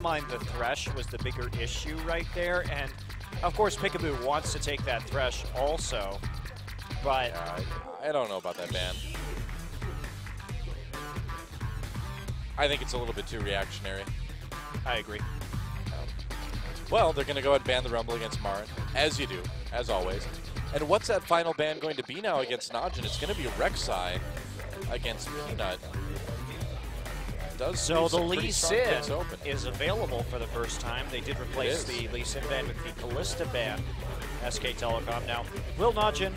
mind the Thresh was the bigger issue right there, and of course Peekaboo wants to take that Thresh also, but yeah, I don't know about that ban. I think it's a little bit too reactionary. I agree. Well, they're going to go ahead and ban the Rumble against Marin, as you do, as always. And what's that final ban going to be now against NaJin? It's going to be Rek'Sai against Peanut. So the Lee Sin is available for the first time. They did replace the Lee Sin ban with the Kalista ban, SK Telecom. Now, will NaJin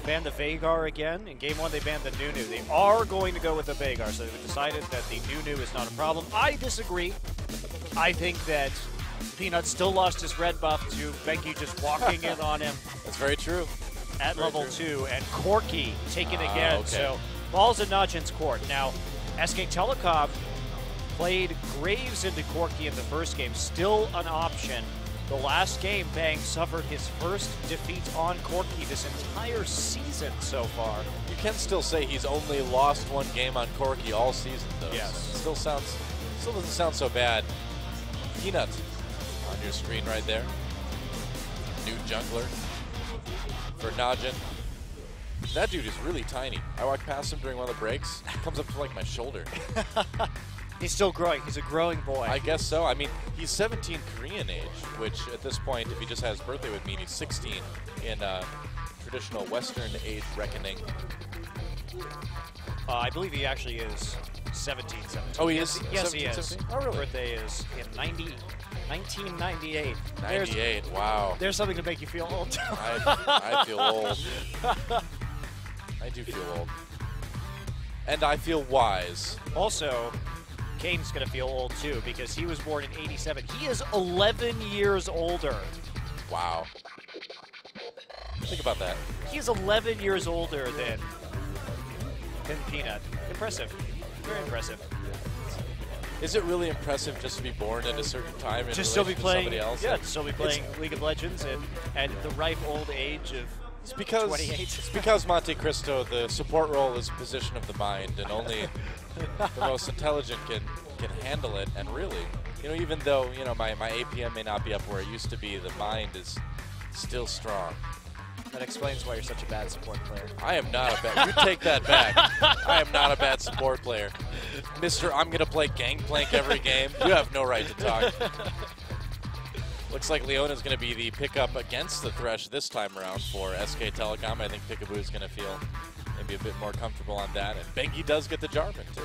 ban the Veigar again? In Game 1, they banned the Nunu. They are going to go with the Veigar, so they've decided that the Nunu is not a problem. I disagree. I think that Peanut still lost his red buff to Benki just walking in on him. That's very true. At level 2, and Corki taken again. Okay. So ball's in NaJin's court. Now, SK Telecom played Graves into Corki in the first game, still an option. The last game, Bang suffered his first defeat on Corki this entire season so far. You can still say he's only lost one game on Corki all season, though. Yes. So still doesn't sound so bad. Peanut on your screen right there. New jungler for NaJin. That dude is really tiny. I walked past him during one of the breaks. He comes up to like my shoulder. He's still growing. He's a growing boy. I guess so. I mean, he's 17 Korean age, which at this point, if he just has his birthday, would mean he's 16 in traditional Western age reckoning. I believe he actually is 17. Oh, he is? Yes, he is. 17? Oh, really? His birthday is in 1998. 98, wow. There's something to make you feel old. I feel old. I do feel old. And I feel wise. Also, Kane's going to feel old too because he was born in 87. He is 11 years older. Wow. Think about that. He's 11 years older than Peanut. Impressive. Very impressive. Is it really impressive just to be born at a certain time and just still be playing somebody else? Yeah, still be playing League of Legends at the ripe old age of 28. It's because Monte Cristo, the support role is a position of the mind, and only the most intelligent can handle it. And really, even though my APM may not be up where it used to be, the mind is still strong. That explains why you're such a bad support player. I am not a bad. You take that back. I am not a bad support player, Mister. I'm gonna play Gangplank every game. You have no right to talk. Looks like Leona's going to be the pickup against the Thresh this time around for SK Telecom. I think Peekaboo is going to feel maybe a bit more comfortable on that. And Benki does get the Jarvan, too.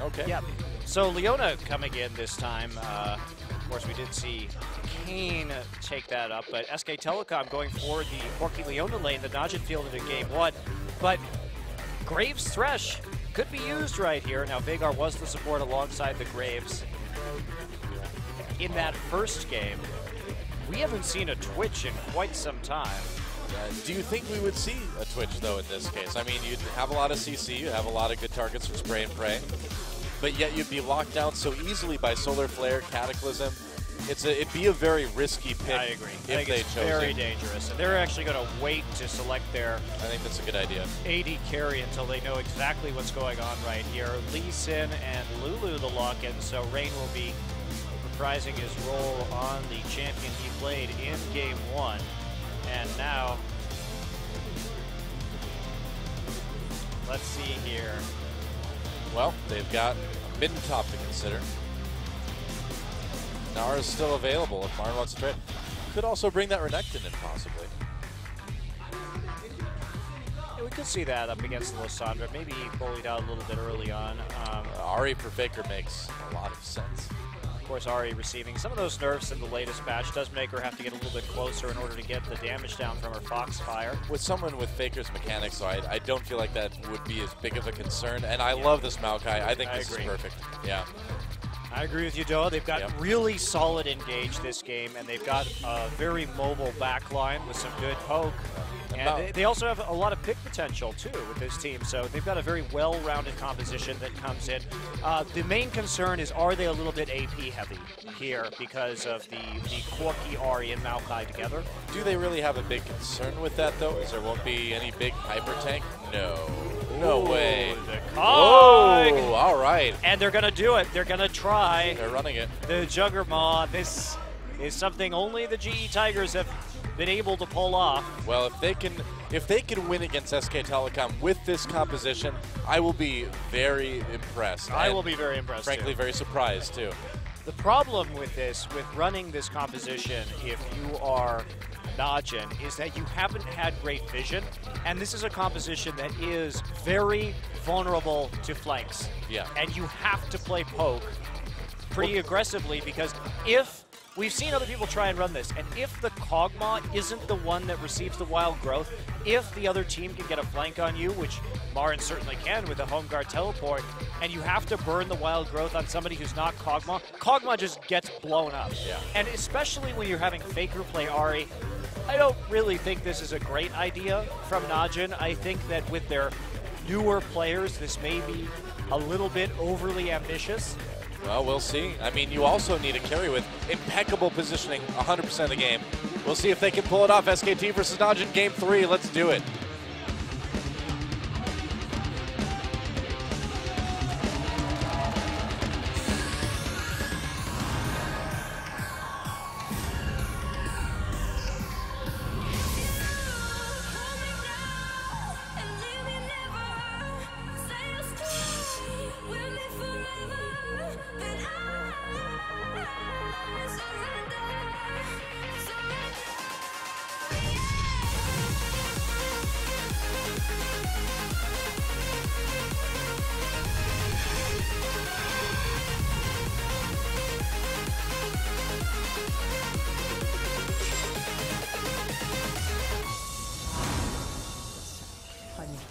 Okay. Yeah. So Leona coming in this time. Of course, we did see Kane take that up. But SK Telecom going for the Corki Leona lane that NaJin fielded in Game 1. But Graves Thresh could be used right here. Now, Veigar was the support alongside the Graves in that first game. We haven't seen a Twitch in quite some time. Do you think we would see a Twitch, though, in this case? I mean, you'd have a lot of CC, you have a lot of good targets for spray and pray, but yet you'd be locked down so easily by Solar Flare, Cataclysm. It'd be a very risky pick. I agree. If I think they it's chose very it. dangerous. And they're actually going to wait to select their I think that's a good idea. AD carry until they know exactly what's going on right here. Lee Sin and Lulu the lock-in, so Rain will be reprising his role on the champion he played in Game 1. And now, let's see here. Well, they've got a mid and top to consider. Nara is still available if Marin wants to trade. Could also bring that Renekton in, possibly. Yeah, we could see that up against Lysandra. Maybe he bullied out a little bit early on. Ari for Faker makes a lot of sense. Of course, Ari receiving some of those nerfs in the latest patch does make her have to get a little bit closer in order to get the damage down from her Foxfire. With someone with Faker's mechanics, so I don't feel like that would be as big of a concern. And I love this Maokai. I think this is perfect. Yeah. I agree with you, Doa. They've got really solid engage this game, and they've got a very mobile backline with some good poke. And they also have a lot of pick potential, too, with this team. So they've got a very well-rounded composition that comes in. The main concern is, are they a little bit AP heavy here because of the Corki, Ari, and Maokai together? Do they really have a big concern with that, though? Because there won't be any big hyper tank? No. No way. The Cog. Oh, all right. And they're going to do it. They're going to try. They're running it. The Juggernaut. This is something only the GE Tigers have been able to pull off. Well, if they can win against SK Telecom with this composition, I will be very impressed. I will be very impressed. Frankly, too. very surprised too. The problem with this, with running this composition, if you are NaJin, is that you haven't had great vision, and this is a composition that is very vulnerable to flanks. Yeah. And you have to play poke pretty aggressively, because if we've seen other people try and run this, and if the Kog'Maw isn't the one that receives the wild growth, if the other team can get a flank on you, which Marin certainly can with a home guard teleport, and you have to burn the wild growth on somebody who's not Kog'Maw, Kog'Maw just gets blown up. Yeah. And especially when you're having Faker play Ahri, I don't really think this is a great idea from NaJin. I think that with their newer players, this may be a little bit overly ambitious. Well, we'll see. I mean, you also need a carry with impeccable positioning 100% of the game. We'll see if they can pull it off. SKT versus NaJin, Game 3. Let's do it.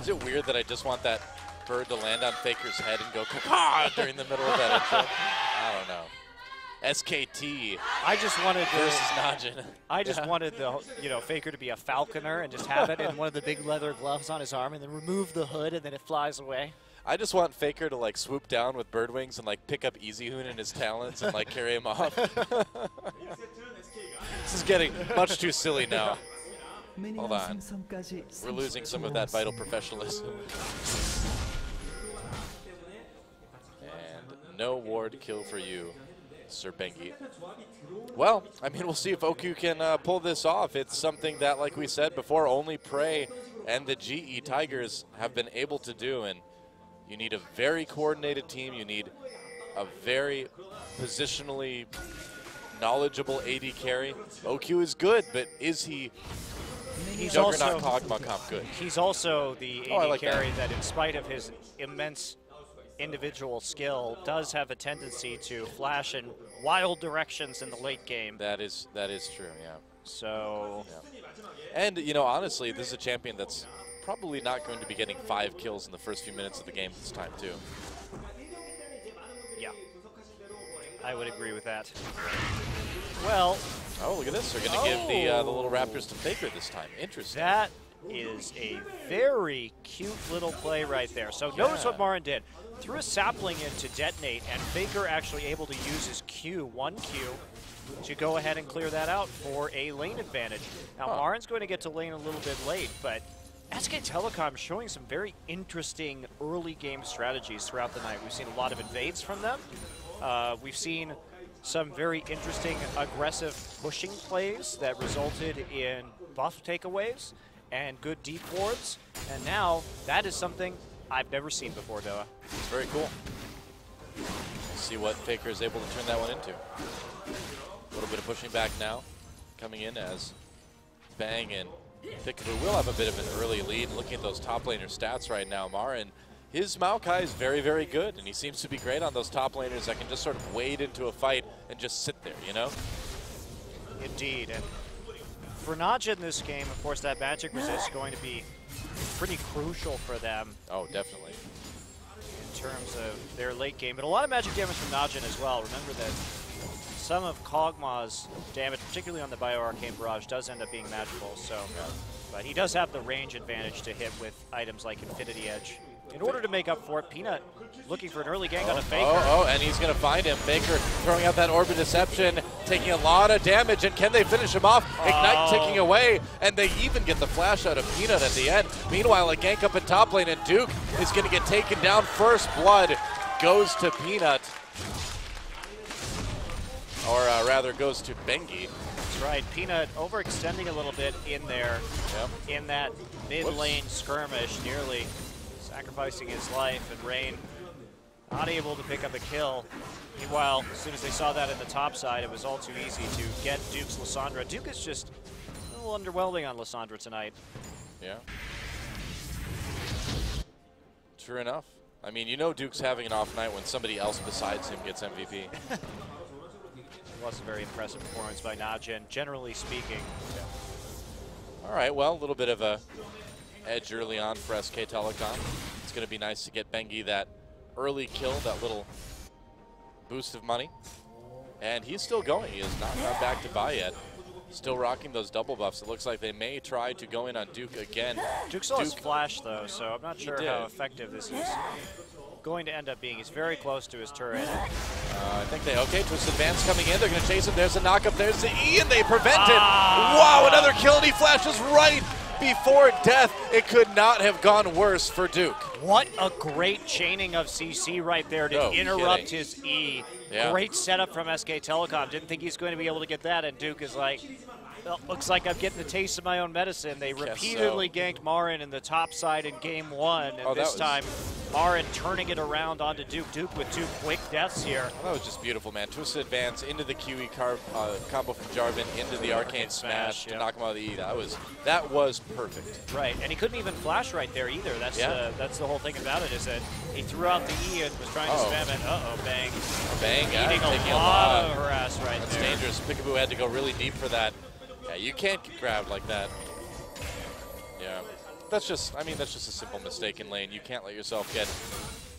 Is it weird that I just want that bird to land on Faker's head and go caw during the middle of that intro? I don't know. SKT. I just wanted versus NaJin. I just wanted the Faker to be a falconer and just have it in one of the big leather gloves on his arm, and then remove the hood, and then it flies away. I just want Faker to like swoop down with bird wings and like pick up Easyhoon in his talons and like carry him off. This is getting much too silly now. Hold on. We're losing some of that vital professionalism. And no ward kill for you, Sir Bengi. Well, I mean, we'll see if OQ can pull this off. It's something that, like we said before, only Prey and the GE Tigers have been able to do. And you need a very coordinated team. You need a very positionally knowledgeable AD carry. OQ is good, but is he Juggernaut Kog'Maw comp good? He's also the AD like carry that, in spite of his immense individual skill, does have a tendency to flash in wild directions in the late game. That is true, yeah. So, yeah. And honestly, this is a champion that's probably not going to be getting 5 kills in the first few minutes of the game this time too. Yeah, I would agree with that. Well, oh, look at this. They're going to give the little Raptors to Faker this time. Interesting. That is a very cute little play right there. So notice what Marin did. Threw a sapling in to detonate, and Faker actually able to use his Q, 1Q, to go ahead and clear that out for a lane advantage. Now, Marin's going to get to lane a little bit late, but SK Telecom showing some very interesting early game strategies throughout the night. We've seen a lot of invades from them. We've seen some very interesting aggressive pushing plays that resulted in buff takeaways and good deep wards. And now that is something I've never seen before, Doa. It's very cool. Let's see what Faker is able to turn that one into. A little bit of pushing back now. Coming in as Bang and Pickaboo will have a bit of an early lead. Looking at those top laner stats right now, Marin, his Maokai is very, very good, and he seems to be great on those top laners that can just sort of wade into a fight and just sit there, Indeed. And for NaJin this game, of course, that magic resist is going to be pretty crucial for them. Oh, definitely. In terms of their late game. But a lot of magic damage from NaJin as well. Remember that some of Kog'Maw's damage, particularly on the Bio-Arcane Barrage, does end up being magical. So, but he does have the range advantage to hit with items like Infinity Edge. in order to make up for it, Peanut looking for an early gank on a Faker. And he's going to find him. Faker throwing out that Orb of Deception, taking a lot of damage, and can they finish him off? Ignite ticking away, and they even get the flash out of Peanut at the end. Meanwhile, a gank up in top lane, and Duke is going to get taken down. First blood goes to Peanut. Or rather goes to Bengi. That's right. Peanut overextending a little bit in there, in that mid-lane skirmish, nearly sacrificing his life, and Rain not able to pick up a kill. Meanwhile, as soon as they saw that in the top side, it was all too easy to get Duke's Lissandra. Duke is just a little underwhelming on Lissandra tonight. Yeah. True enough. I mean, you know Duke's having an off night when somebody else besides him gets MVP. It was a very impressive performance by NaJin, generally speaking. All right, well, a little bit of a edge early on for SK Telecom. It's going to be nice to get Bengi that early kill, that little boost of money. And he's still going. He has not gone back to buy yet. Still rocking those double buffs. It looks like they may try to go in on Duke again. Duke still has flash, though, so I'm not sure how effective this is going to end up being. He's very close to his turret. I think Twist Advance coming in. They're going to chase him. There's a knock-up. There's the E, and they prevent it. Wow, another kill, and he flashes right before death. It could not have gone worse for Duke. What a great chaining of CC right there to interrupt his E. Yeah. Great setup from SK Telecom. Didn't think he's going to be able to get that, and Duke is like, well, looks like I'm getting a taste of my own medicine. They repeatedly ganked Marin in the top side in game 1, and this time Marin turning it around onto Duke. Duke with 2 quick deaths here. That was just beautiful, man. Twisted Advance into the QE combo from Jarvan, into the Arcane Smash to knock him out of the E. That was perfect. Right, and he couldn't even flash right there either. That's the whole thing about it, is that he threw out the E and was trying to spam it. Bang. Bang, Eating a lot of harass right there. That's dangerous. Peekaboo had to go really deep for that. Yeah, you can't get grabbed like that. Yeah. That's just a simple mistake in lane. You can't let yourself get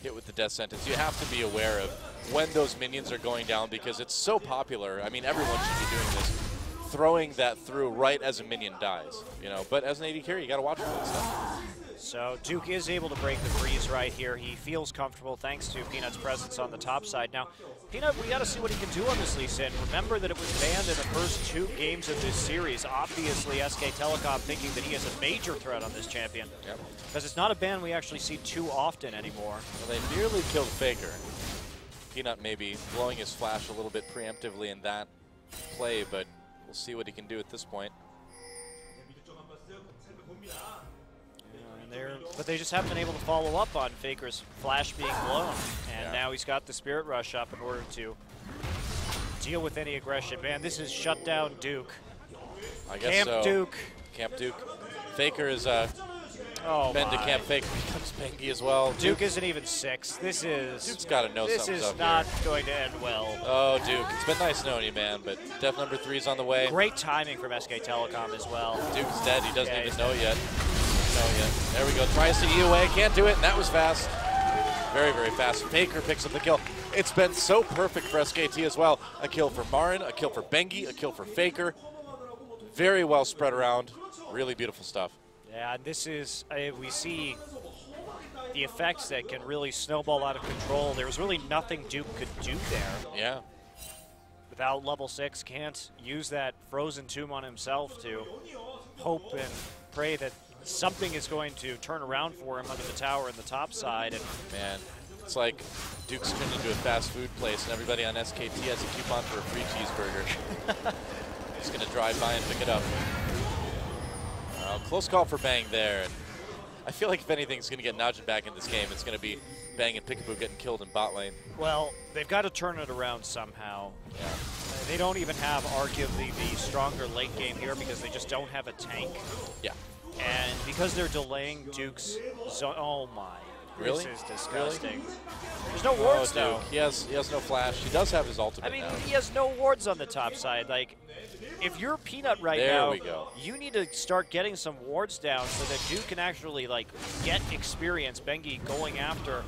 hit with the death sentence. You have to be aware of when those minions are going down, because it's so popular. I mean, everyone should be doing this. Throwing that through right as a minion dies, you know. But as an AD carry, you got to watch for that stuff. So Duke is able to break the freeze right here. He feels comfortable thanks to Peanut's presence on the top side. Now, Peanut, we got to see what he can do on this Lee Sin. Remember that it was banned in the first 2 games of this series. Obviously, SK Telecom thinking that he is a major threat on this champion. Because it's not a ban we actually see too often anymore. Well, they nearly killed Faker. Peanut maybe blowing his flash a little bit preemptively in that play, but we'll see what he can do at this point. But they just haven't been able to follow up on Faker's flash being blown. And now he's got the Spirit Rush up in order to deal with any aggression. Man, this is shut down Duke. I guess Camp so. Duke. Camp Duke. Faker is been to Camp Faker, becomes Bengi as well. Duke isn't even 6. Duke's got to know something's up here. This is not going to end well. Oh, Duke, it's been nice knowing you, man, but death number 3 is on the way. Great timing from SK Telecom as well. Duke's dead. He doesn't even know yet. There we go. Tries to E away. Can't do it, and that was fast. Very, very fast. Faker picks up the kill. It's been so perfect for SKT as well. A kill for Marin, a kill for Bengi, a kill for Faker. Very well spread around. Really beautiful stuff. Yeah, and this is, we see the effects that can really snowball out of control. There was really nothing Duke could do there. Yeah. Without level 6, can't use that Frozen Tomb on himself to hope and pray that something is going to turn around for him under the tower in the top side. And man, it's like Duke's turned into a fast food place, and everybody on SKT has a coupon for a free cheeseburger. He's going to drive by and pick it up. Close call for Bang there. And I feel like if anything's going to get NaJin back in this game, it's going to be Bang and Peekaboo getting killed in bot lane. Well, they've got to turn it around somehow. Yeah. They don't even have arguably the stronger late game here because they just don't have a tank. Yeah. And because they're delaying Duke's zone, oh my. Really? This is disgusting. Really? There's no wards though. He has no flash. He does have his ultimate. I mean, now. He has no wards on the top side. Like, if you're Peanut right now, you need to start getting some wards down so that Duke can actually like get experience. Bengi going after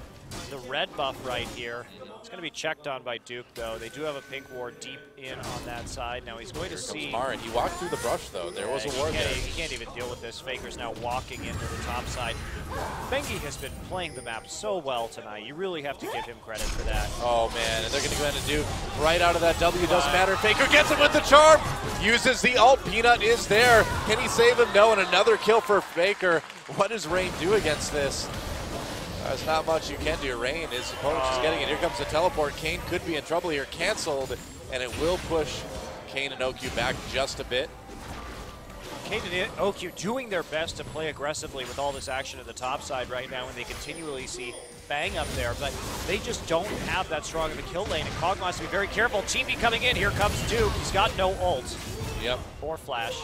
the red buff right here. It's going to be checked on by Duke, though. They do have a pink ward deep in on that side. Now he's going to see... Marin. He walked through the brush, though. There was a ward there. He can't even deal with this. Faker's now walking into the top side. Bengi has been playing the map so well tonight. You really have to give him credit for that. Oh, man, and they're going to go ahead and do right out of that W. Doesn't matter. Faker gets him with the charm. Uses the ult. Peanut is there. Can he save him? No, and another kill for Faker. What does Rain do against this? There's not much you can do. Rain, his opponent's just getting it. Here comes the teleport. Kane could be in trouble here. Canceled, and it will push Kane and OQ back just a bit. Kane and OQ doing their best to play aggressively with all this action at the top side right now, and they continually see Bang up there, but they just don't have that strong of a kill lane, and Kog'Maw has to be very careful. Team B coming in. Here comes Duke. He's got no ult. Yep. Or flash,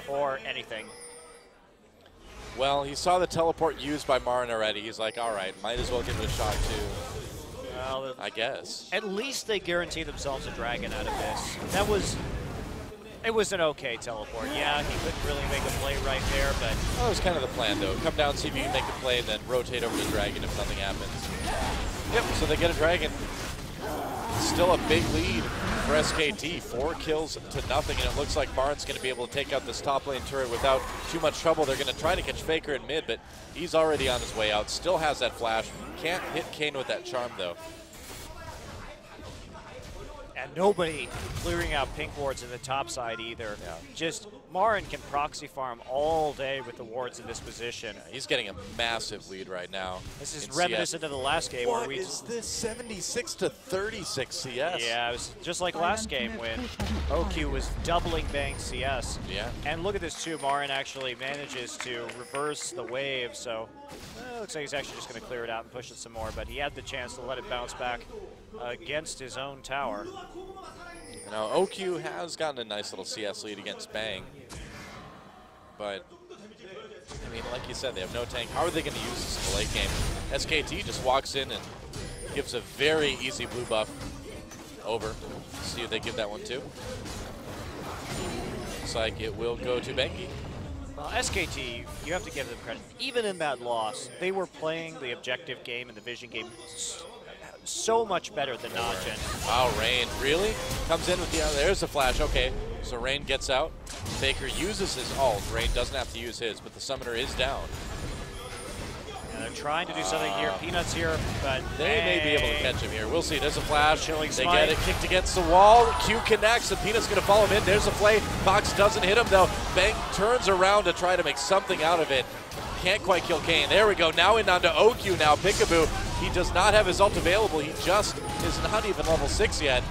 or anything. Well, he saw the teleport used by Marin already. He's like, all right, might as well give it a shot too. Well, I guess. At least they guarantee themselves a dragon out of this. It was an okay teleport. Yeah, he couldn't really make a play right there, but... Well, that was kind of the plan, though. Come down, see if you can make a play, then rotate over to Dragon if nothing happens. Yep, so they get a Dragon. Still a big lead for SKT. 4 kills to nothing, and it looks like Marin's going to be able to take out this top lane turret without too much trouble. They're going to try to catch Faker in mid, but he's already on his way out. Still has that flash. Can't hit Kane with that charm, though. And nobody clearing out pink wards in the top side either. Yeah. Just Marin can proxy farm all day with the wards in this position. He's getting a massive lead right now. This is reminiscent of the last game where we... What is this? 76 to 36 CS? Yeah, it was just like last game when OQ was doubling Bang CS. Yeah. And look at this too. Marin actually manages to reverse the wave, so looks like he's actually just going to clear it out and push it some more, but he had the chance to let it bounce back against his own tower. Now, OQ has gotten a nice little CS lead against Bang, but, I mean, like you said, they have no tank. How are they going to use this in the late game? SKT just walks in and gives a very easy blue buff over. See if they give that one too. Looks like it will go to Bengi. Well, SKT, you have to give them credit. Even in that loss, they were playing the objective game and the vision game so much better than NaJin. Wow, Rain really comes in with the, there's the flash. Okay, so Rain gets out. Faker uses his ult. Rain doesn't have to use his, but the summoner is down. And they're trying to do something here. Peanut's here, but they may be able to catch him here. We'll see. There's a flash. Chilling They smite. get it kicked against the wall. Q connects, and Peanut's going to follow him in. There's a play. Fox doesn't hit him, though. Bang turns around to try to make something out of it. Can't quite kill Kane. There we go. Now in onto OQ now. Peekaboo. He does not have his ult available. He just is not even level 6 yet.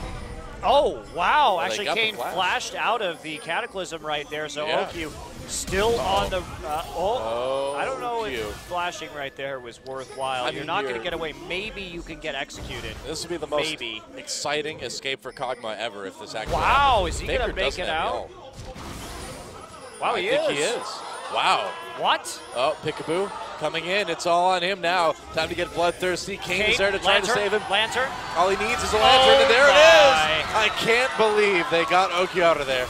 Oh, wow. Well, actually, Kane flashed out of the Cataclysm right there, so Yeah. OQ still on the... I don't know OQ. if flashing right there was worthwhile. I mean, you're not going to get away. Maybe you can get executed. This would be the most exciting escape for Kog'Maw ever if this actually Wow, happens. is he going to Faker make doesn't it have the out? ult. Wow, I think he is. Wow. What? Oh, Peekaboo coming in. It's all on him now. Time to get bloodthirsty. Kane is there to try to save him. Lantern. All he needs is a lantern, and there my. it is. I can't believe they got OQ out of there.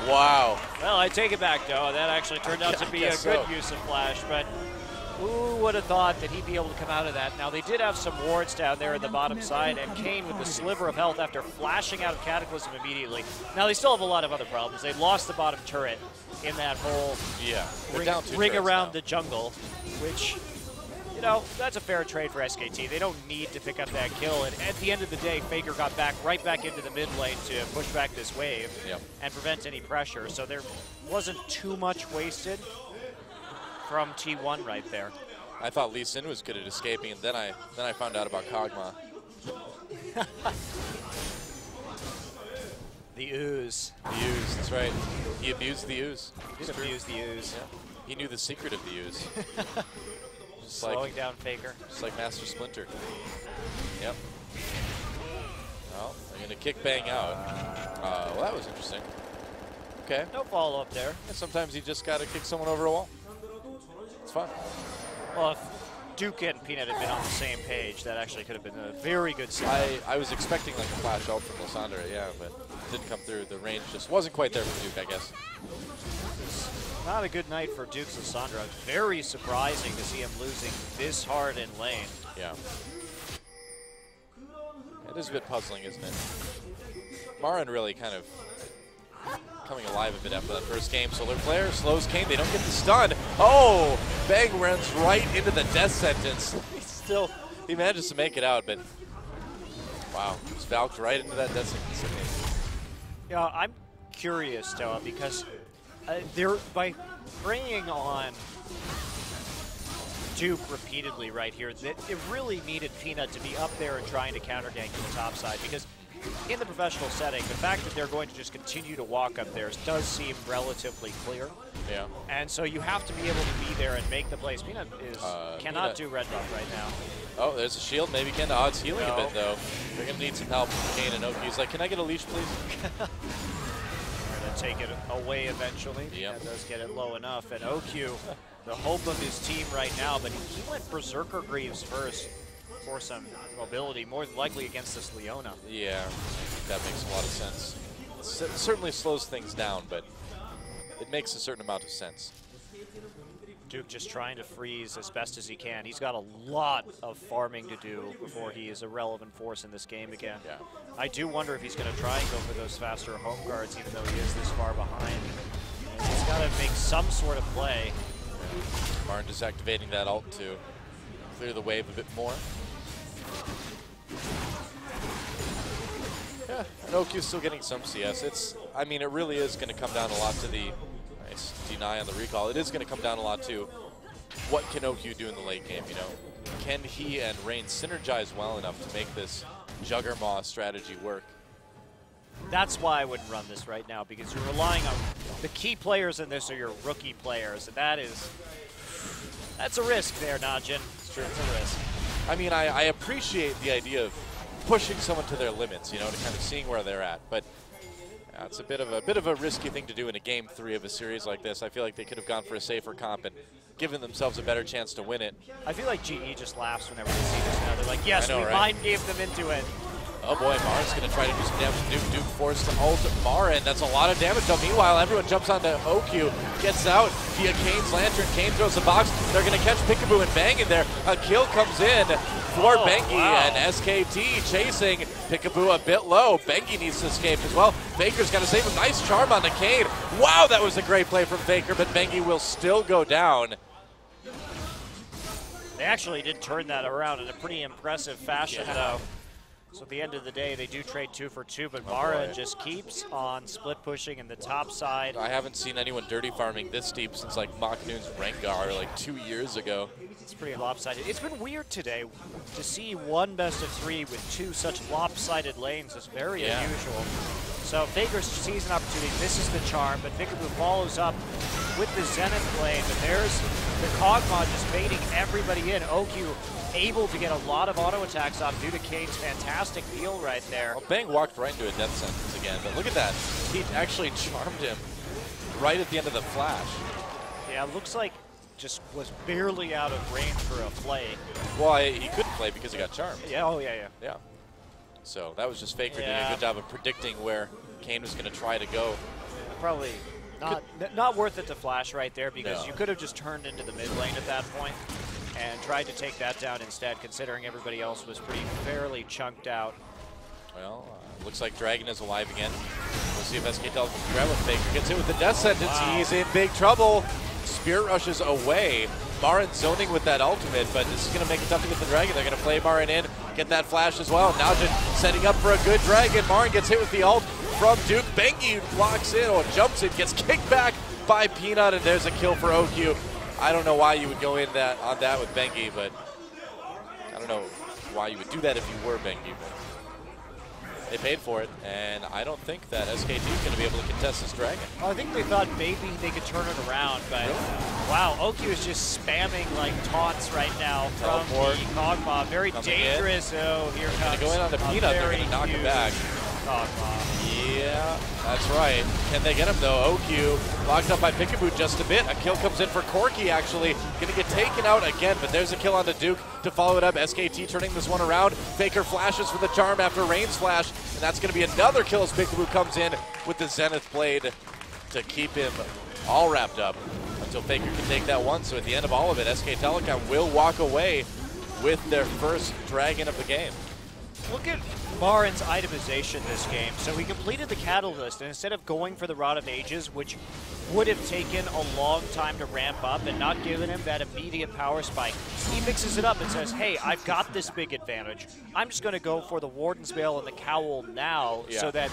Wow. Well, I take it back, though. That actually turned out to be a good use of flash, but who would have thought that he'd be able to come out of that? Now, they did have some wards down there in the bottom side, and Kane with the sliver of health after flashing out of Cataclysm immediately. Now, they still have a lot of other problems. They lost the bottom turret in that whole ring around the jungle, which, you know, that's a fair trade for SKT. They don't need to pick up that kill, and at the end of the day, Faker got right back into the mid lane to push back this wave and prevent any pressure, so there wasn't too much wasted from T1 right there. I thought Lee Sin was good at escaping, and then I found out about Kog'Maw. The ooze. The ooze, that's right. He abused the ooze. He did abuse the ooze. Yeah. He knew the secret of the ooze. Just slowing down Faker. Just like Master Splinter. Yep. Well, they're going to kick Bang out. Well, that was interesting. Okay. No follow-up there. Yeah, sometimes you just got to kick someone over a wall. It's fun. Well, if Duke and Peanut had been on the same page, that actually could have been a very good setup. I was expecting like a flash ult from Lysandra, yeah, but it didn't come through. The range just wasn't quite there for Duke, I guess. Not a good night for Duke's Lysandra. Very surprising to see him losing this hard in lane. Yeah. It is a bit puzzling, isn't it? Marin really kind of coming alive a bit after that first game. Solar Flare slows Kane. They don't get the stun. Oh, Bang runs right into the death sentence. He manages to make it out, but wow, just valked right into that death sentence. Yeah, I'm curious, Toa, because they're by bringing on Duke repeatedly right here, it really needed Peanut to be up there and trying to counter gank to the top side, because in the professional setting, the fact that they're going to just continue to walk up there does seem relatively clear. Yeah. And so you have to be able to be there and make the plays. Peanut cannot do red buff right now. Oh, there's a shield. Maybe can odds healing a bit, though. They're going to need some help from Kane and Oki. He's like, can I get a leash, please? We're going to take it away eventually. Yep. That does get it low enough. And OQ, the hope of his team right now, but he went Berserker Greaves first for some mobility, more than likely against this Leona. Yeah, that makes a lot of sense. It certainly slows things down, but it makes a certain amount of sense. Duke just trying to freeze as best as he can. He's got a lot of farming to do before he is a relevant force in this game again. Yeah. I do wonder if he's going to try and go for those faster home guards, even though he is this far behind. And he's got to make some sort of play. Yeah. Martin just activating that ult to clear the wave a bit more. Yeah, and OQ's still getting some CS. I mean, it really is going to come down a lot to the nice deny on the recall. It is going to come down a lot to what can OQ do in the late game, you know? Can he and Rain synergize well enough to make this Juggermaw strategy work? That's why I wouldn't run this right now, because you're relying on the key players in this are your rookie players, and that's a risk there, NaJin. It's true. It's a risk. I mean, I appreciate the idea of pushing someone to their limits, you know, to kind of seeing where they're at, but it's a bit of a risky thing to do in a game 3 of a series like this. I feel like they could have gone for a safer comp and given themselves a better chance to win it. I feel like GE just laughs whenever they see this now. They're like, yes, I know, we right? mind gave them into it. Oh boy, Marin's going to try to do some damage to Duke. Duke forced to ult Marin. That's a lot of damage, though. Meanwhile, everyone jumps onto OQ, gets out via Kane's Lantern. Kane throws the box. They're going to catch Peekaboo and Bang in there. A kill comes in for Bengi, and SKT chasing Peekaboo a bit low. Bengi needs to escape as well. Faker's got to save a nice charm onto Kane. Wow, that was a great play from Faker, but Bengi will still go down. They actually did turn that around in a pretty impressive fashion, though. So at the end of the day, they do trade 2 for 2, but Mara just keeps on split pushing in the top side. I haven't seen anyone dirty farming this deep since like Machnoon's Rengar like 2 years ago. It's pretty lopsided. It's been weird today to see one best of 3 with 2 such lopsided lanes. It's very unusual. So Faker sees an opportunity, misses the charm, but Peekaboo follows up with the Zenith blade. But there's the Kog'Maw just baiting everybody in. OQ able to get a lot of auto attacks off due to Kane's fantastic peel right there. Well, Bang walked right into a death sentence again, but look at that. He actually charmed him right at the end of the flash. Yeah, looks like just was barely out of range for a play. Well, he couldn't play because he got charmed. Yeah, oh yeah. Yeah. So that was just Faker doing a good job of predicting where Kane was going to try to go. Probably not worth it to flash right there, because you could have just turned into the mid lane at that point and tried to take that down instead, considering everybody else was fairly chunked out. Well, looks like Dragon is alive again. We'll see if SK Telecom can grab him. Faker gets hit with the death sentence. Wow. He's in big trouble. Spirit rushes away. Marin zoning with that ultimate, but this is going to make it tough to get the Dragon. They're going to play Marin in, get that flash as well. NaJin setting up for a good Dragon. Marin gets hit with the ult from Duke. Bengi locks in, or jumps in, gets kicked back by Peanut, and there's a kill for OQ. I don't know why you would go in on that with Bengi, but I don't know why you would do that if you were Bengi. But they paid for it, and I don't think that SKT is going to be able to contest this Dragon. Well, I think they thought maybe they could turn it around, but wow, OQ is just spamming like taunts right now from the Kog'Maw. Very dangerous. Oh, here comes. Going to go in on the Peanut. They're going to knock him back. Kog'Maw. Yeah, that's right. Can they get him though? OQ locked up by Peekaboo just a bit. A kill comes in for Corki actually. Going to get taken out again, but there's a kill onto Duke to follow it up. SKT turning this one around. Faker flashes for the charm after Rain's flash, and that's going to be another kill as Peekaboo comes in with the Zenith blade to keep him all wrapped up until Faker can take that one. So at the end of all of it, SK Telecom will walk away with their first Dragon of the game. Look at Marin's itemization this game. So he completed the Catalyst, and instead of going for the Rod of Ages, which would have taken a long time to ramp up and not given him that immediate power spike, he mixes it up and says, hey, I've got this big advantage. I'm just going to go for the Warden's Veil and the Cowl now so that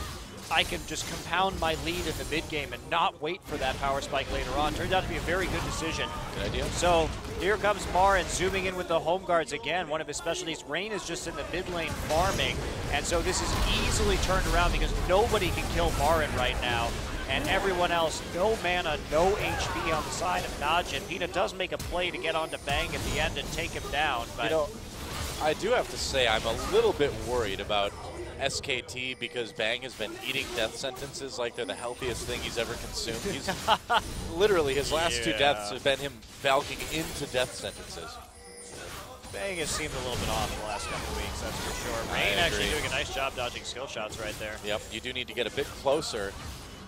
I can just compound my lead in the mid game and not wait for that power spike later on. Turned out to be a very good decision. Good idea. So here comes Marin zooming in with the home guards again. One of his specialties. Rain is just in the mid lane farming, and so this is easily turned around because nobody can kill Marin right now. And everyone else, no mana, no HP on the side of NaJin. Peanut does make a play to get onto Bang at the end and take him down. But you know, I do have to say I'm a little bit worried about SKT because Bang has been eating death sentences like they're the healthiest thing he's ever consumed. He's literally, his last 2 deaths have been him valking into death sentences. Bang has seemed a little bit off the last couple of weeks, that's for sure. Rain actually doing a nice job dodging skill shots right there. Yep, you do need to get a bit closer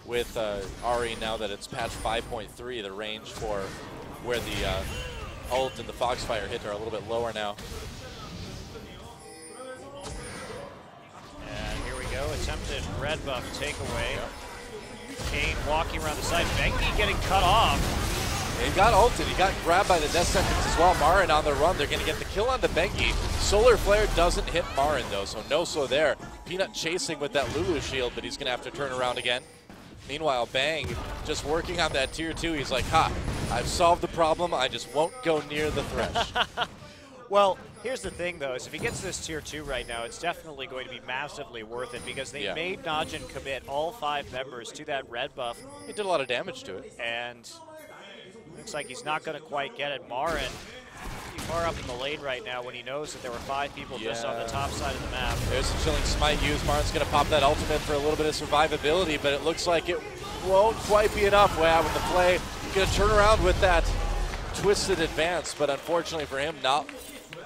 with Ari now that it's patch 5.3. The range for where the ult and the Foxfire hit are a little bit lower now. And here we go, attempted red buff takeaway. Kane walking around the side, Bengi getting cut off. He got ulted, he got grabbed by the death sentence as well. Marin on the run, they're gonna get the kill on the Bengi. Solar Flare doesn't hit Marin though, so no slow there. Peanut chasing with that Lulu shield, but he's gonna have to turn around again. Meanwhile, Bang just working on that tier 2. He's like, ha, I've solved the problem, I just won't go near the thresh. Well, here's the thing though, is if he gets this tier 2 right now, it's definitely going to be massively worth it because they made NaJin commit all 5 members to that red buff. He did a lot of damage to it. And looks like he's not going to quite get it. Marin far up in the lane right now when he knows that there were 5 people just on the top side of the map. There's a chilling smite used. Marin's going to pop that ultimate for a little bit of survivability, but it looks like it won't quite be enough. Wow, with the play, going to turn around with that twisted advance, but unfortunately for him, not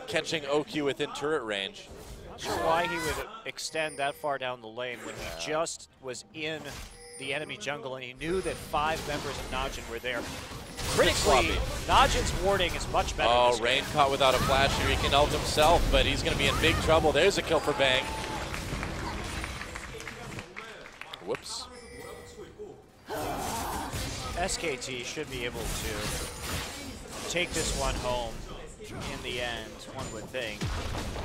catching OQ within turret range. Not sure why he would extend that far down the lane when he just was in the enemy jungle and he knew that 5 members of NaJin were there. Critically, NaJin's warding is much better. Oh, Rain caught without a flash here. He can ult himself, but he's going to be in big trouble. There's a kill for Bang. Whoops. SKT should be able to take this one home in the end, one would think.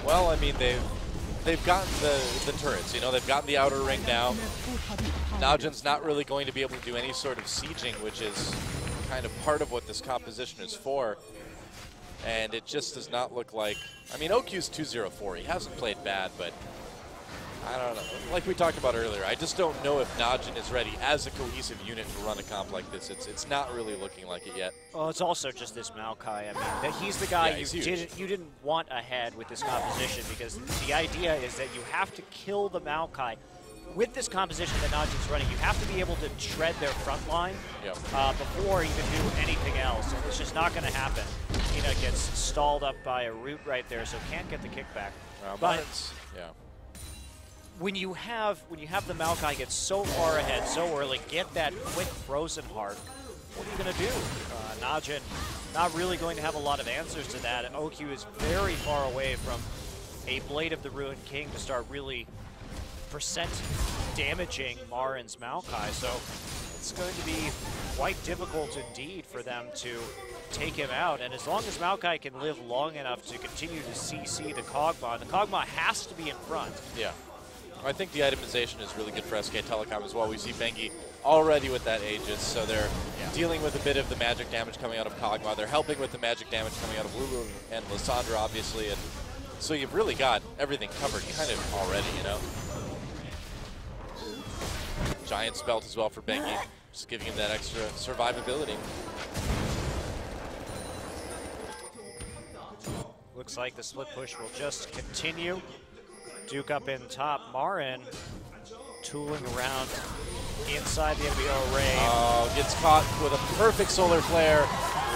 Well, I mean, they've gotten the turrets, you know, they've gotten the outer ring now. NaJin's not really going to be able to do any sort of sieging, which is kind of part of what this composition is for. And it just does not look like, I mean, OQ's 2-0-4. He hasn't played bad, but I don't know. Like we talked about earlier, I just don't know if NaJin is ready as a cohesive unit to run a comp like this. It's not really looking like it yet. Well, it's also just this Maokai. I mean, that he's the guy you didn't want ahead with this composition because the idea is that you have to kill the Maokai. With this composition that NaJin's running, you have to be able to tread their front line before you can do anything else. And it's just not going to happen. Peanut gets stalled up by a root right there, so can't get the kickback. But when you have the Maokai get so far ahead so early, get that quick frozen heart, what are you going to do? NaJin not really going to have a lot of answers to that, and OQ is very far away from a Blade of the Ruined King to start really percent damaging Marin's Maokai, so it's going to be quite difficult indeed for them to take him out. And as long as Maokai can live long enough to continue to CC the Kog'Maw has to be in front. Yeah. I think the itemization is really good for SK Telecom as well. We see Bengi already with that Aegis, so they're dealing with a bit of the magic damage coming out of Kog'Maw. They're helping with the magic damage coming out of Lulu and Lissandra, obviously, and so you've really got everything covered kind of already, you know. Giant Spelt as well for Bengi, just giving him that extra survivability. Looks like the split push will just continue. Duke up in top. Marin tooling around inside the enemy array. Oh, gets caught with a perfect solar flare.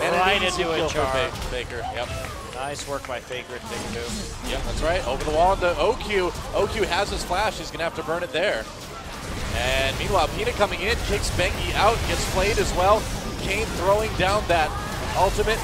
And right into a char. Faker. Yep. Nice work by Faker and Big Boo. Yep, that's right. Over the wall into OQ. OQ has his flash. He's going to have to burn it there. And meanwhile, Peanut coming in, kicks Bengi out, gets played as well. Kane throwing down that ultimate.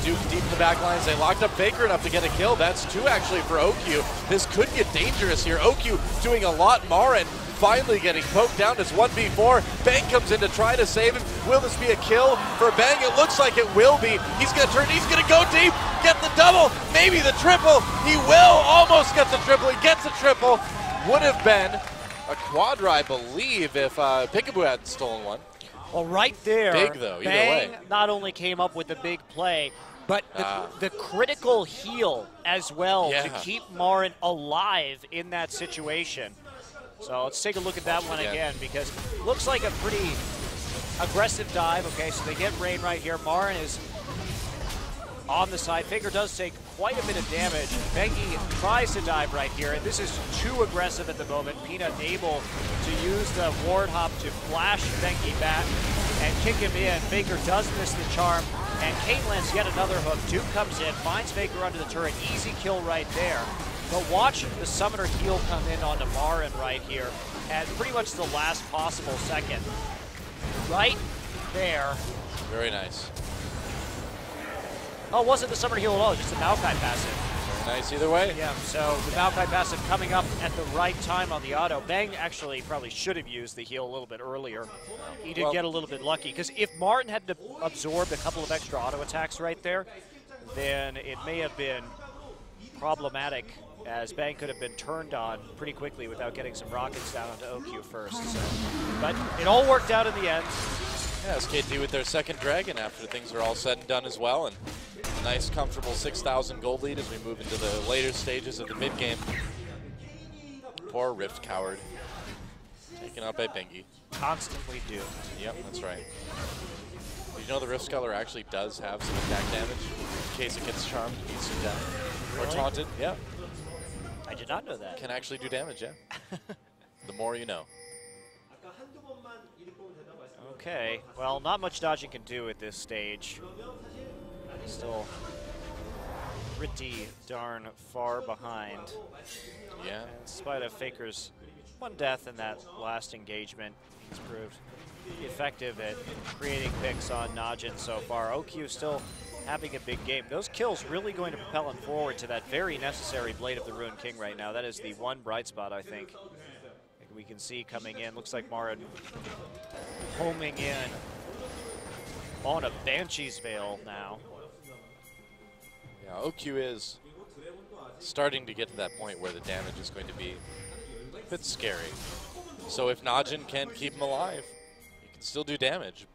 Duke deep in the back lines. They locked up Faker enough to get a kill. That's 2 actually for OQ. This could get dangerous here. OQ doing a lot. Marin finally getting poked down. It's 1v4. Bang comes in to try to save him. Will this be a kill for Bang? It looks like it will be. He's going to turn. He's going to go deep. Get the double. Maybe the triple. He will almost get the triple. He gets the triple. Would have been a quadra, I believe, if Peekaboo had stolen one. Well, right there, big though, either Bang way. not only came up with the big play, but the critical heal as well to keep Marin alive in that situation. So let's take a look at that one again, because it looks like a pretty aggressive dive. Okay, so they get Rain right here. Marin is on the side. Faker does take quite a bit of damage. Bengi tries to dive right here, and this is too aggressive at the moment. Peanut able to use the ward hop to flash Bengi back and kick him in. Faker does miss the charm, and Kane lands yet another hook. Duke comes in, finds Faker under the turret. Easy kill right there. But watch the summoner heal come in onto Marin right here at pretty much the last possible second. Right there. Very nice. Oh, it wasn't the summoner heal at all, just the Maokai passive. Very nice either way. Yeah, so the Maokai passive coming up at the right time on the auto. Bang actually probably should have used the heal a little bit earlier. He did get a little bit lucky, because if Martin had to absorb a couple of extra auto attacks right there, then it may have been problematic, as Bang could have been turned on pretty quickly without getting some rockets down onto OQ first. So. But it all worked out in the end. Yeah, SKT with their second dragon after things are all said and done as well, and a nice comfortable 6,000 gold lead as we move into the later stages of the mid game. Poor Rift Coward, taken out by Bengi. Constantly doomed. Yep, that's right. Did you know the Rift Sculler actually does have some attack damage in case it gets charmed, beats you down, or taunted? Yeah. I did not know that. Can actually do damage, yeah. The more you know. Okay, well, not much dodging can do at this stage. Still pretty darn far behind. Yeah. In spite of Faker's one death in that last engagement, he's proved effective at creating picks on NaJin so far. OQ still having a big game. Those kills really going to propel him forward to that very necessary Blade of the Ruined King right now. That is the one bright spot, I think, we can see coming in. Looks like Marin homing in on a Banshee's Veil now. Yeah, OQ is starting to get to that point where the damage is going to be a bit scary. So if NaJin can keep him alive, he can still do damage.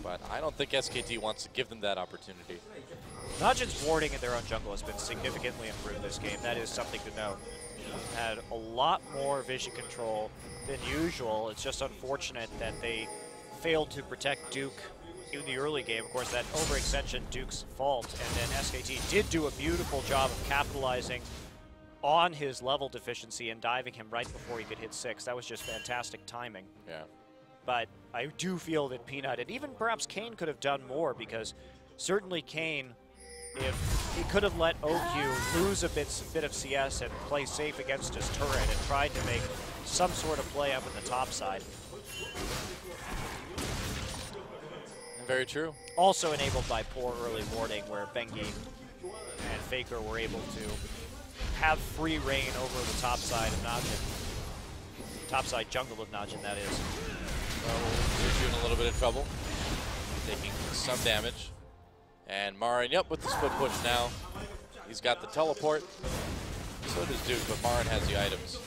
But I don't think SKT wants to give them that opportunity. NaJin's warding in their own jungle has been significantly improved this game. That is something to note. Had a lot more vision control than usual. It's just unfortunate that they failed to protect Duke in the early game. Of course, that overextension Duke's fault, and then SKT did do a beautiful job of capitalizing on his level deficiency and diving him right before he could hit 6. That was just fantastic timing. Yeah. But I do feel that Peanut, and even perhaps Kane, could have done more, because certainly Kane, if he could have let OQ lose a bit of CS and play safe against his turret and tried to make some sort of play up in the top side. Very true. Also enabled by poor early warding, where Bengi and Faker were able to have free reign over the top side of NaJin. Top side jungle of NaJin, that is. So we're in a little bit of trouble, taking some damage. And Marin, yep, with the split push now. He's got the teleport. So does Duke, but Marin has the items.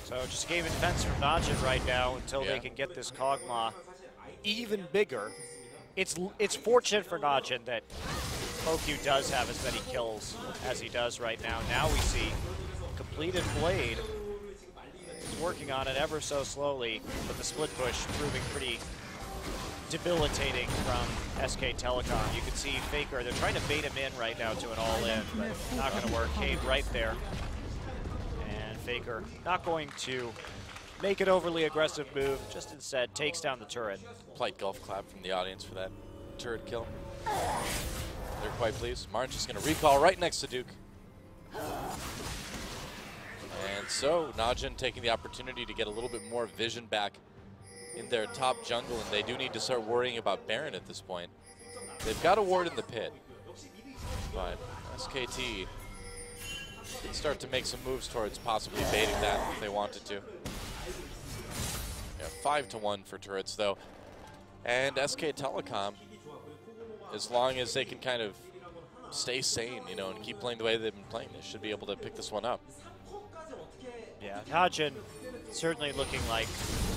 So just a game of defense from NaJin right now until they can get this Kog'Maw even bigger. It's fortunate for NaJin that OQ does have as many kills as he does right now. Now we see completed Blade. He's working on it ever so slowly, but the split push proving pretty debilitating from SK Telecom. You can see Faker, they're trying to bait him in right now to an all-in, but not going to work. Cade right there. And Faker not going to make an overly aggressive move, just instead takes down the turret. Polite golf clap from the audience for that turret kill. They're quite pleased. Marin's just going to recall right next to Duke. And so NaJin taking the opportunity to get a little bit more vision back in their top jungle, and they do need to start worrying about Baron at this point. They've got a ward in the pit, but SKT can start to make some moves towards possibly baiting that if they wanted to. Yeah, 5-1 for turrets though. And SK Telecom, as long as they can kind of stay sane, you know, and keep playing the way they've been playing, they should be able to pick this one up. Yeah, NaJin certainly looking like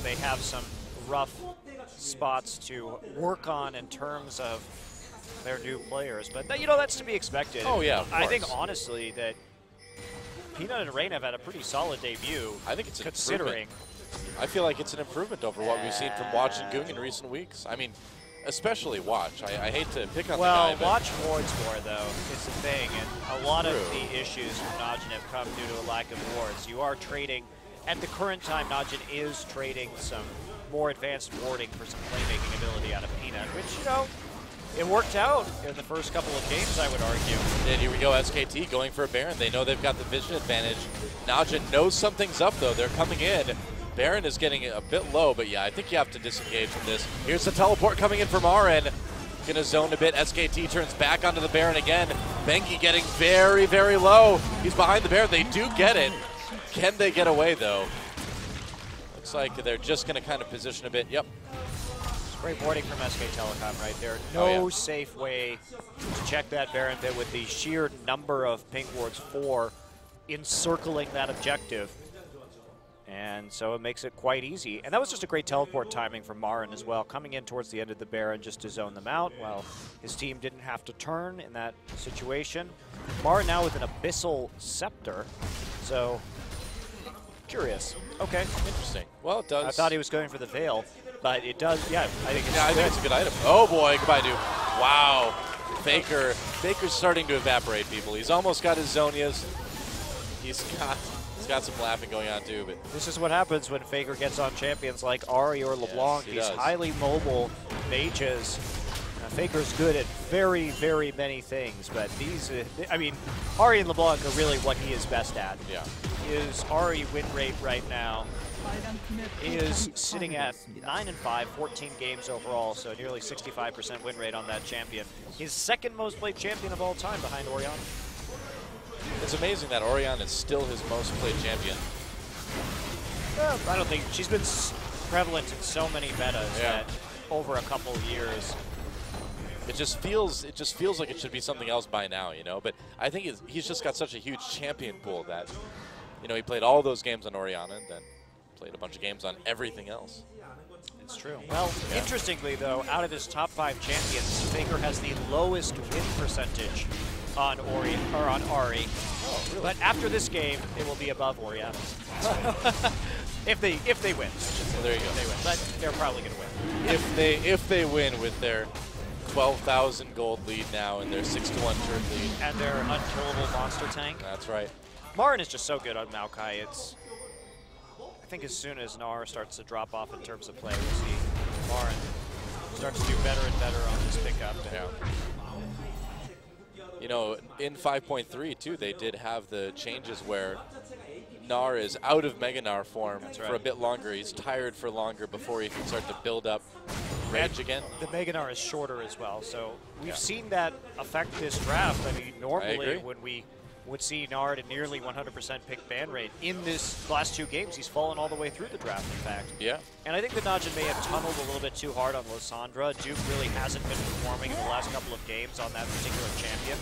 they have some rough spots to work on in terms of their new players, but you know, that's to be expected. Oh yeah, of course. I think honestly that Peanut and Rain have had a pretty solid debut. I think it's considering. I feel like it's an improvement over what we've seen from Watch and Goong in recent weeks. I mean, especially Watch. I hate to pick on the guy, but Watch wards more though is the thing, and a lot of the issues from NaJin have come due to a lack of wards. You are trading, at the current time, NaJin is trading some more advanced warding for some playmaking ability out of Peanut, which, you know, it worked out in the first couple of games, I would argue. And here we go, SKT going for a Baron. They know they've got the vision advantage. NaJin knows something's up though. They're coming in. Baron is getting a bit low, but yeah, I think you have to disengage from this. Here's the teleport coming in from RN. Gonna zone a bit. SKT turns back onto the Baron again. Bengi getting very, very low. He's behind the Baron. They do get it. Can they get away though? Looks like they're just gonna kind of position a bit. Yep. Great warding from SK Telecom right there. No safe way to check that Baron bit with the sheer number of pink wards for encircling that objective. And so it makes it quite easy. And that was just a great teleport timing from Marin as well, coming in towards the end of the Baron just to zone them out while his team didn't have to turn in that situation. Marin now with an Abyssal Scepter. So, curious. Okay. Interesting. Well, it does. I thought he was going for the Veil, but it does, yeah, I think it's a good item. Oh boy, goodbye, dude. Wow. Faker's starting to evaporate, people. He's almost got his Zonias. He's got some laughing going on too, but this is what happens when Faker gets on champions like Ahri or LeBlanc. Yes, These highly mobile mages. Faker's good at very, very many things, but these, I mean, Ahri and LeBlanc are really what he is best at. Yeah. His Ahri win rate right now is sitting at 9-5, 14 games overall, so nearly 65% win rate on that champion. He's second most played champion of all time behind Orianna. It's amazing that Orianna is still his most played champion. I don't think she's been prevalent in so many metas that over a couple of years. It just feels like it should be something else by now, you know. But I think he's just got such a huge champion pool that, you know, he played all those games on Orianna and then played a bunch of games on everything else. It's true. Well, interestingly though, out of his top 5 champions, Faker has the lowest win percentage on Ahri. Oh, really? But after this game, it will be above Orianna. if they win. So there you go. If they win, but they're probably going to win. If they win with their 12,000 gold lead now and their 6-1 turret lead and their unkillable monster tank. That's right. Marin is just so good on Maokai. I think as soon as Nar starts to drop off in terms of play, we'll see Marin start to do better and better on this pickup. Yeah. You know, in 5.3 too, they did have the changes where Nar is out of Mega Nar form for a bit longer. He's tired for longer before he can start to build up rage again. The Mega Nar is shorter as well, so we've seen that affect this draft. I mean, normally when we would see Nard at nearly 100% pick ban rate, in this last 2 games, he's fallen all the way through the draft, in fact. Yeah. And I think that NaJin may have tunneled a little bit too hard on Lysandra. Duke really hasn't been performing in the last couple of games on that particular champion.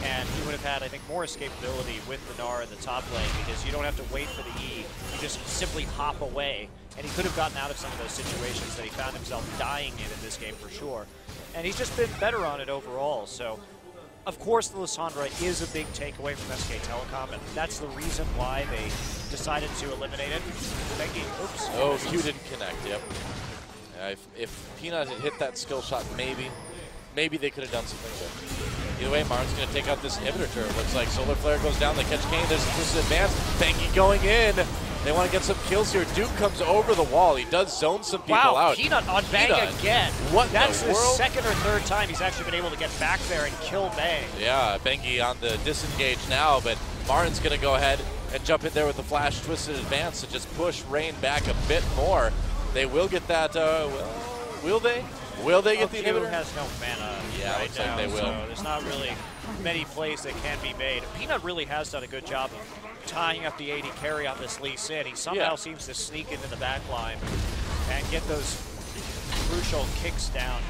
And he would have had, I think, more escapability with the Gnar in the top lane because you don't have to wait for the E. You just simply hop away. And he could have gotten out of some of those situations that he found himself dying in this game for sure. And he's just been better on it overall. So, of course, the Lysandra is a big takeaway from SK Telecom, and that's the reason why they decided to eliminate it. Bengi, oops. Oh, Q didn't connect, yep. If Peanut had hit that skill shot, maybe they could have done something good. Either way, Marin's going to take out this inhibitor turret. Looks like Solar Flare goes down. They catch Kane. There's this advance. Bengi going in. They want to get some kills here. Duke comes over the wall. He does zone some people out. Wow, Peanut on Bang again. That's the world? second or third time he's actually been able to get back there and kill Bang. Yeah, Bengi on the disengage now, but Marin's going to go ahead and jump in there with the flash twisted advance to just push Rain back a bit more. They will get that, will they? Will they get the inhibitor? has no mana right looks now, like they will. so there's not really many plays that can be made. Peanut really has done a good job of tying up the AD carry on this Lee Sin. He somehow seems to sneak into the back line and get those crucial kicks down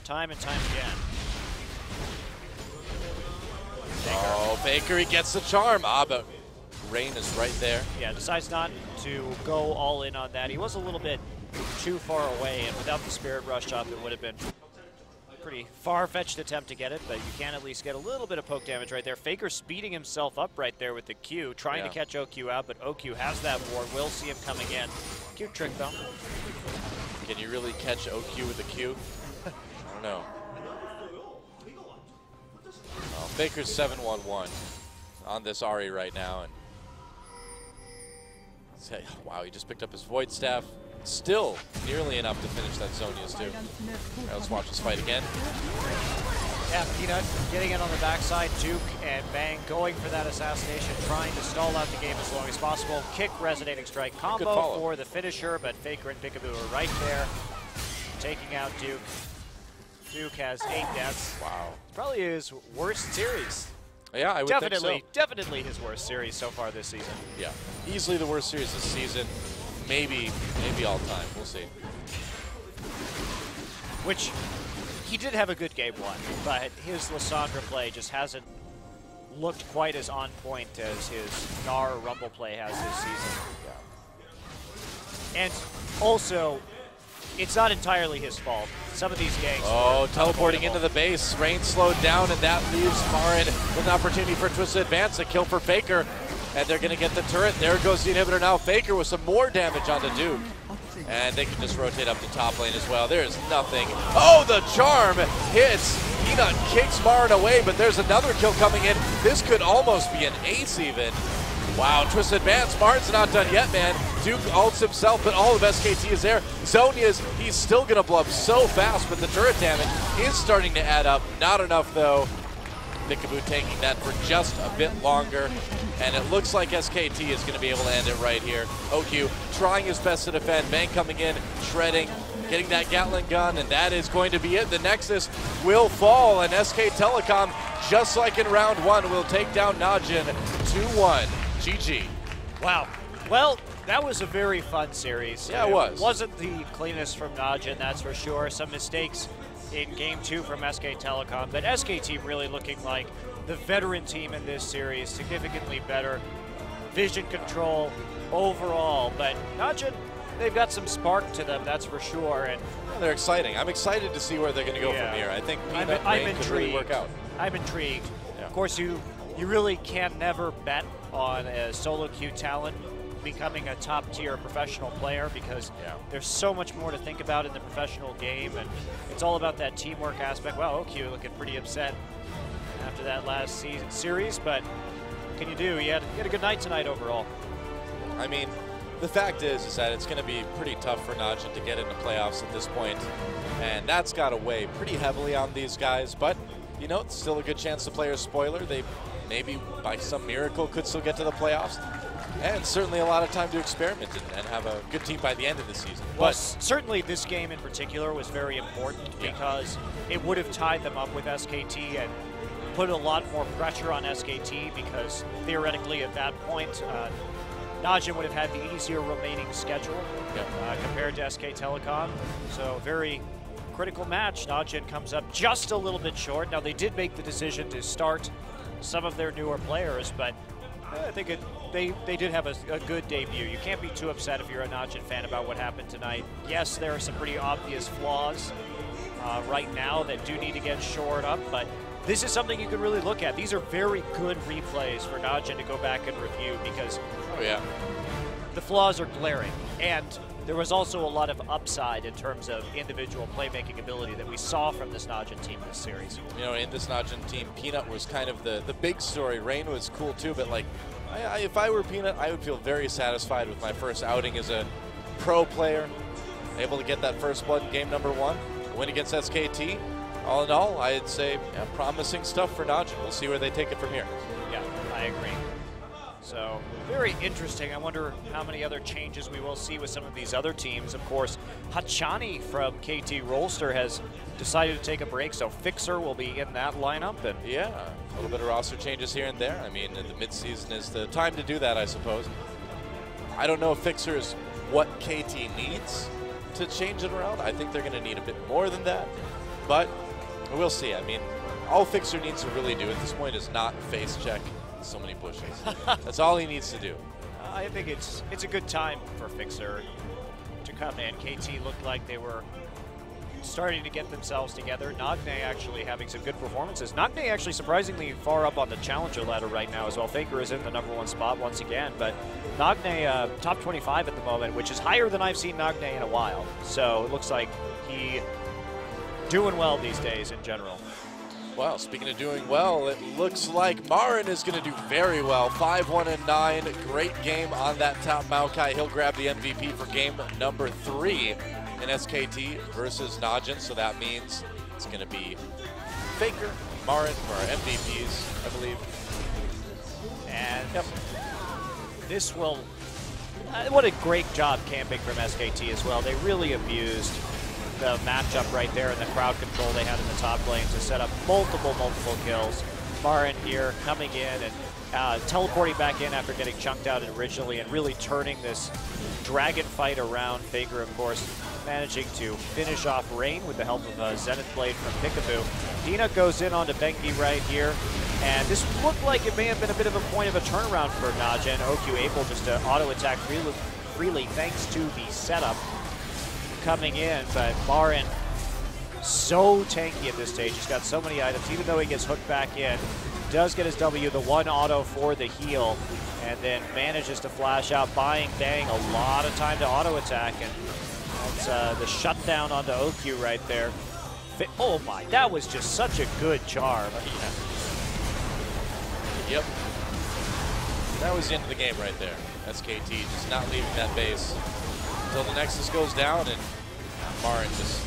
time and time again. Oh, Faker, he gets the charm. But Rain is right there. Yeah, decides not to go all in on that. He was a little bit too far away, and without the Spirit Rush up, it would have been a pretty far-fetched attempt to get it, but you can at least get a little bit of poke damage right there. Faker speeding himself up right there with the Q, trying to catch OQ out, but OQ has that ward. We'll see him coming in. Cute trick, though. Can you really catch OQ with a Q? I don't know. Oh, Faker's 7-1-1 on this Ahri right now. And wow, he just picked up his Void Staff. Still nearly enough to finish that Zhonya's too. All right, let's watch this fight again. Yeah, Peanut getting in on the backside. Duke and Bang going for that assassination, trying to stall out the game as long as possible. Kick, resonating strike combo for the finisher, but Faker and Peekaboo are right there, taking out Duke. Duke has 8 deaths. Wow. Probably his worst series. Yeah, I would think so. Definitely his worst series so far this season. Yeah, easily the worst series this season. Maybe all time. We'll see. Which, he did have a good game one, but his Lissandra play just hasn't looked quite as on point as his Gnar Rumble play has this season. Yeah. And also, it's not entirely his fault. Some of these gangs. Oh, teleporting into the base. Rain slowed down, and that leaves Marin with an opportunity for a twisted advance. A kill for Faker, and they're going to get the turret. There goes the inhibitor now. Faker with some more damage onto Duke. And they can just rotate up the top lane as well. There's nothing. Oh, the charm hits. Peanut kicks Marin away, but there's another kill coming in. This could almost be an ace even. Wow, twisted advance. Marin's not done yet, man. Duke ults himself, but all of SKT is there. Zhonya's, he's still going to blow up so fast, but the turret damage is starting to add up. Not enough, though. Peekaboo taking that for just a bit longer, and it looks like SKT is going to be able to end it right here. OQ trying his best to defend. Bang coming in, shredding, getting that Gatling gun, and that is going to be it. The Nexus will fall, and SK Telecom, just like in round one, will take down NaJin 2-1. GG. Wow. Well, that was a very fun series. Yeah, it was. It wasn't the cleanest from NaJin, that's for sure. Some mistakes in game 2 from SK Telecom, but SK team really looking like the veteran team in this series, significantly better vision control overall, but NaJin, they've got some spark to them, that's for sure. And they're exciting. I'm excited to see where they're going to go from here. I think Peanut Rain could really work out. I'm intrigued. Yeah. Of course, you really can never bet on a solo queue talent becoming a top-tier professional player because there's so much more to think about in the professional game, and it's all about that teamwork aspect. Wow, OQ looking pretty upset after that last series, but what can you do? You had a good night tonight overall. I mean, the fact is that it's going to be pretty tough for NaJin to get into playoffs at this point, and that's got to weigh pretty heavily on these guys, but, you know, it's still a good chance to play a spoiler. They maybe by some miracle could still get to the playoffs. And certainly a lot of time to experiment and have a good team by the end of the season. Well, but certainly this game in particular was very important because it would have tied them up with SKT and put a lot more pressure on SKT because theoretically at that point, NaJin would have had the easier remaining schedule compared to SK Telecom. So very critical match. NaJin comes up just a little bit short. Now they did make the decision to start some of their newer players, but I think they did have a good debut. You can't be too upset if you're a NaJin fan about what happened tonight. Yes, there are some pretty obvious flaws right now that do need to get shored up, but this is something you can really look at. These are very good replays for NaJin to go back and review because the flaws are glaring. And there was also a lot of upside in terms of individual playmaking ability that we saw from this NaJin team this series. You know, in this NaJin team, Peanut was kind of the big story. Rain was cool too, but like, if I were Peanut, I would feel very satisfied with my first outing as a pro player. Able to get that first blood in game number 1, win against SKT. All in all, I'd say promising stuff for NaJin. We'll see where they take it from here. Yeah, I agree. So very interesting. I wonder how many other changes we will see with some of these other teams. Of course, Hachani from KT Rolster has decided to take a break, so Fixer will be in that lineup. And yeah, a little bit of roster changes here and there. I mean, the midseason is the time to do that, I suppose. I don't know if Fixer is what KT needs to change it around. I think they're going to need a bit more than that, but we'll see. I mean, all Fixer needs to really do at this point is not face check so many bushes. That's all he needs to do. I think it's a good time for Fixer to come in. KT looked like they were starting to get themselves together. NaJin actually having some good performances. NaJin actually surprisingly far up on the challenger ladder right now as well. Faker is in the #1 spot once again, but NaJin top 25 at the moment, which is higher than I've seen NaJin in a while. So it looks like he doing well these days in general. Well, speaking of doing well, it looks like Marin is going to do very well. 5-1-9, great game on that top Maokai. He'll grab the MVP for game number 3 in SKT versus NaJin, so that means it's going to be Faker, Marin for our MVPs, I believe. And this will, what a great job camping from SKT as well. They really abused the matchup right there and the crowd control they had in the top lane to set up multiple kills. Marin here coming in and teleporting back in after getting chunked out originally and really turning this dragon fight around. Faker, of course, managing to finish off Rain with the help of Zenith Blade from Peekaboo. Dina goes in onto Bengi right here, and this looked like it may have been a bit of a point of a turnaround for NaJin. OQ able just to auto-attack freely thanks to the setup coming in, but Marin so tanky at this stage. He's got so many items, even though he gets hooked back in. Does get his W, the 1 auto for the heal, and then manages to flash out, buying Bang a lot of time to auto attack, and that's the shutdown onto OQ right there. Oh my, that was just such a good charm. Yep. That was the end of the game right there. SKT just not leaving that base until the Nexus goes down, and Marin just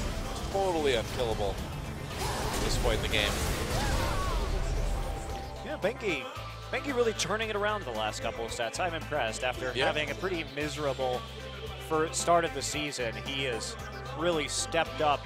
totally unkillable at this point in the game. Yeah, Bengi really turning it around the last couple of sets. I'm impressed. After having a pretty miserable first start of the season, he has really stepped up